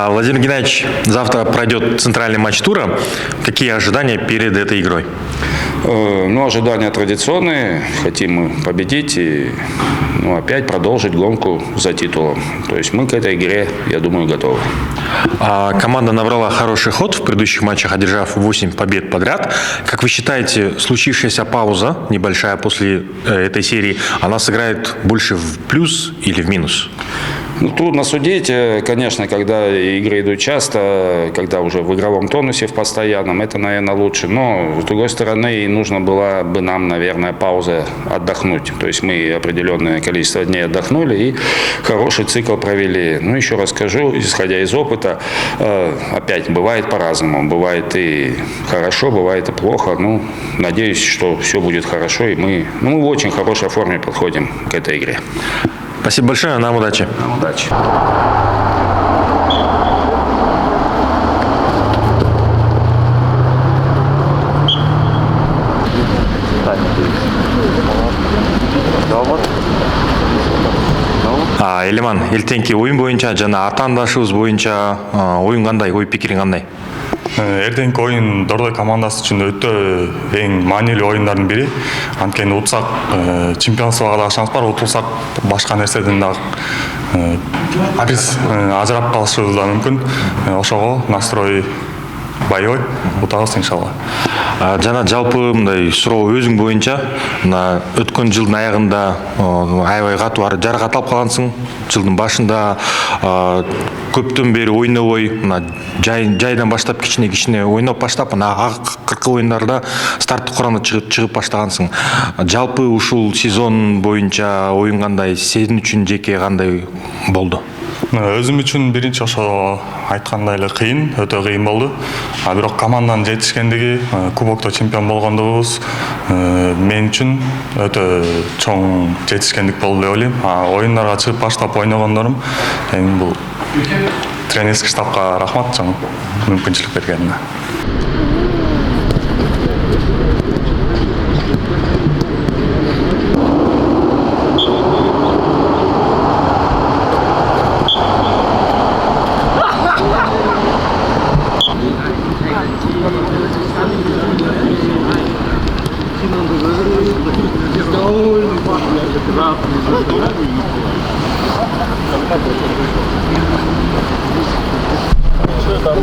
Владимир Геннадьевич, завтра пройдет центральный матч тура. Какие ожидания перед этой игрой? Ну, ожидания традиционные. Хотим мы победить и опять продолжить гонку за титулом. То есть мы к этой игре, я думаю, готовы. Команда набрала хороший ход в предыдущих матчах, одержав 8 побед подряд. Как вы считаете, случившаяся пауза небольшая после этой серии, она сыграет больше в плюс или в минус? Ну, трудно судить, конечно, когда игры идут часто, когда уже в игровом тонусе, в постоянном, это, наверное, лучше. Но, с другой стороны, нужно было бы нам, наверное, пауза отдохнуть. То есть мы определенное количество дней отдохнули и хороший цикл провели. Ну, еще раз скажу, исходя из опыта, опять бывает по-разному. Бывает и хорошо, бывает и плохо. Ну, надеюсь, что все будет хорошо, и мы в очень хорошей форме подходим к этой игре. Спасибо большое, нам удачи. Нам удачи. Элиман, ертеңки ойын бойынша жана атаандашыбыз бойынша ойын кандай, ой пикириң кандай? Эртеңки ойын Дордой командасы үчүн өтө эң маанилүү оюндардын бири. Анткени утсак чемпионствого дагы шанс бар, утулсак башка нерседен дагы биз ажырап калышыбыз да мүмкүн. Ошого настрой байой утабыз иншалла. Жана жалпы мындай суроо өзүң боюнча, мына өткөн жылдын аягында аябай катуу жаракат алып калгансың. Жылдын башында көптөн бери ойнобой, мына жайдан баштап кичине ойноп баштап, мына акыркы оюндарда старттык курамда чыгып баштагансың. Жалпы ушул сезон боюнча оюн кандай, сен үчүн жеке кандай болду? Өзүм үчүн биринчи ошо айткандай эле кыйын, өтө кыйын болду. Бирок команданын жетишкендиги, кубокто чемпион болгондугубуз мен үчүн өтө чоң жетишкендик болду деп ойлойм. Оюндарга чыгып баштап ойногондорум эми бул тренерский штабка рахмат чоң мүмкүнчүлүк бергенине. Что там?